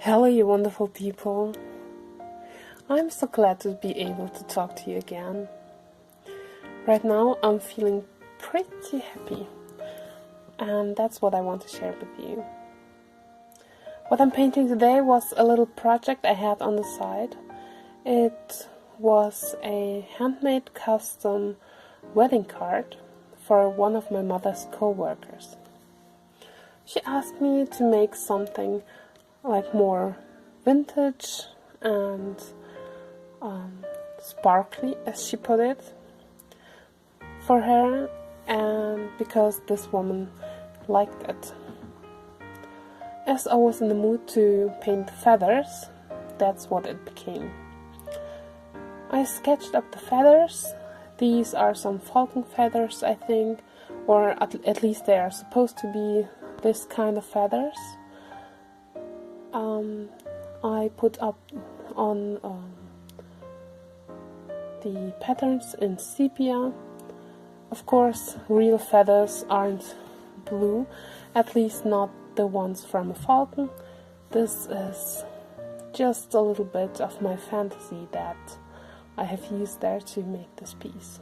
Hello, you wonderful people. I'm so glad to be able to talk to you again. Right now I'm feeling pretty happy, and that's what I want to share with you. What I'm painting today was a little project I had on the side. It was a handmade custom wedding card for one of my mother's co-workers. She asked me to make something like more vintage and sparkly, as she put it, for her, and because this woman liked it. As I was in the mood to paint feathers, that's what it became. I sketched up the feathers. These are some falcon feathers, I think, or at least they are supposed to be this kind of feathers. I put up on the patterns in sepia. Of course, real feathers aren't blue, at least not the ones from a falcon. This is just a little bit of my fantasy that I have used there to make this piece.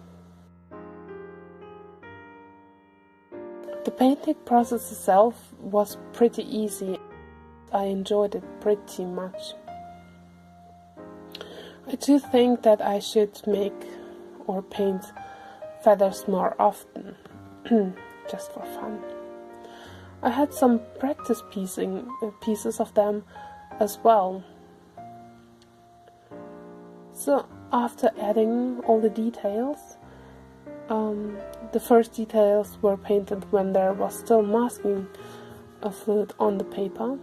The painting process itself was pretty easy. I enjoyed it pretty much. I do think that I should make or paint feathers more often, just for fun. I had some practice pieces of them as well. So after adding all the details, the first details were painted when there was still masking fluid on the paper.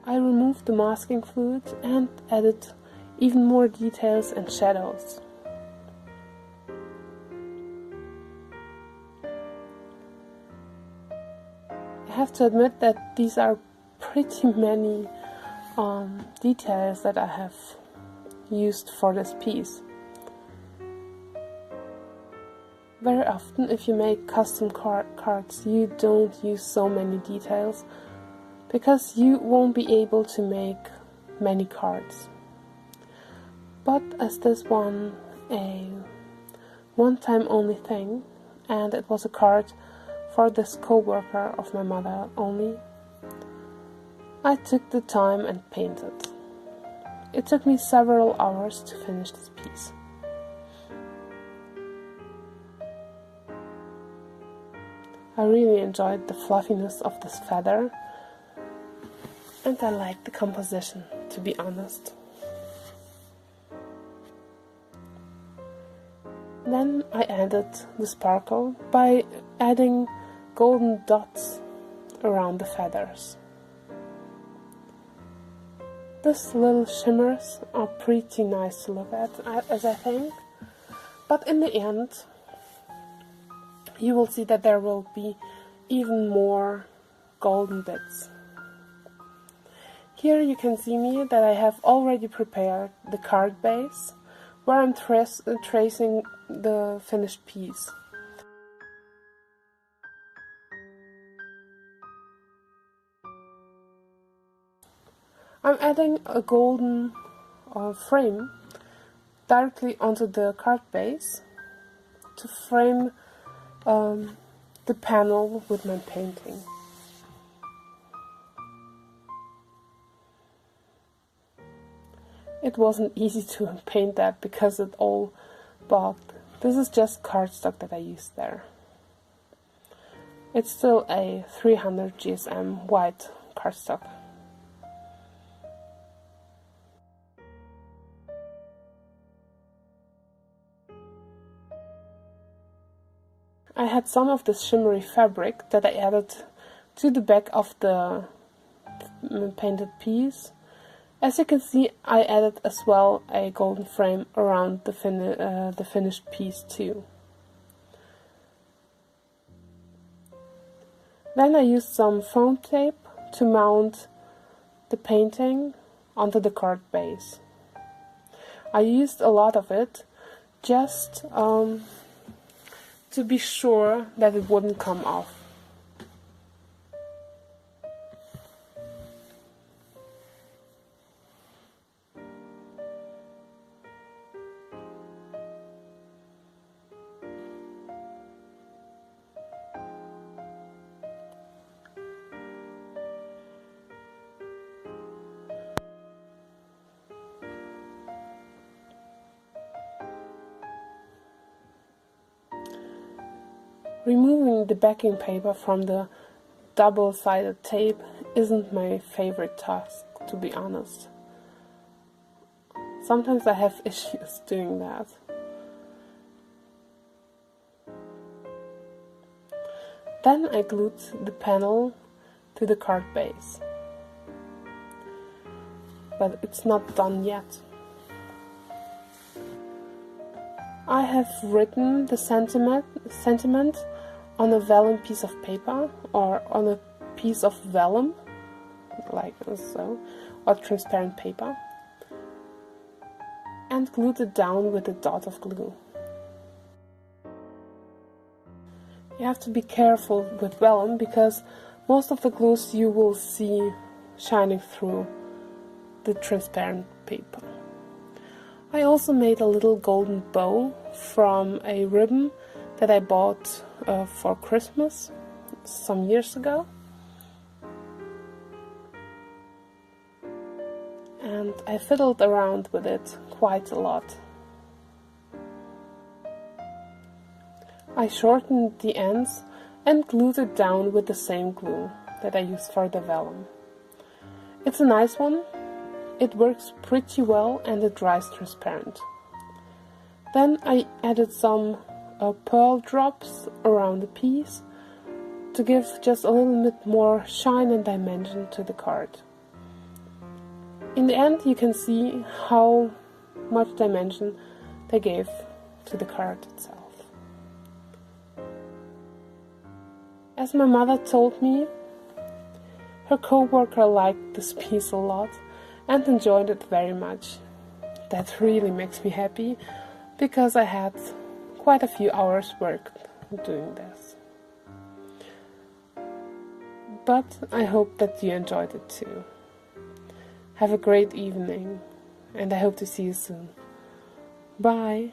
I removed the masking fluid and added even more details and shadows. I have to admit that these are pretty many details that I have used for this piece. Very often, if you make custom cards, you don't use so many details, because you won't be able to make many cards. But as this one a one-time only thing, and it was a card for this co-worker of my mother only, I took the time and painted. It took me several hours to finish this piece. I really enjoyed the fluffiness of this feather, and I liked the composition, to be honest. Then I added the sparkle by adding golden dots around the feathers. These little shimmers are pretty nice to look at, as I think, but in the end you will see that there will be even more golden bits. Here you can see me that I have already prepared the card base, where I'm tracing the finished piece. I'm adding a golden frame directly onto the card base to frame the panel with my painting. It wasn't easy to paint that because it all bogged. This is just cardstock that I used there. It's still a 300 GSM white cardstock. I had some of this shimmery fabric that I added to the back of the painted piece. As you can see, I added as well a golden frame around the finished piece too. Then I used some foam tape to mount the painting onto the card base. I used a lot of it just to be sure that it wouldn't come off. Removing the backing paper from the double-sided tape isn't my favorite task, to be honest. Sometimes I have issues doing that. Then I glued the panel to the card base. But it's not done yet. I have written the sentiment on a vellum piece of paper, or on a piece of vellum, like so, or transparent paper, and glued it down with a dot of glue. You have to be careful with vellum because most of the glues you will see shining through the transparent paper. I also made a little golden bow from a ribbon that I bought for Christmas some years ago. And I fiddled around with it quite a lot. I shortened the ends and glued it down with the same glue that I used for the vellum. It's a nice one. It works pretty well and it dries transparent. Then I added some pearl drops around the piece to give just a little bit more shine and dimension to the card. In the end you can see how much dimension they gave to the card itself. As my mother told me, her co-worker liked this piece a lot and enjoyed it very much. That really makes me happy, because I had quite a few hours work doing this. But I hope that you enjoyed it too. Have a great evening, and I hope to see you soon. Bye!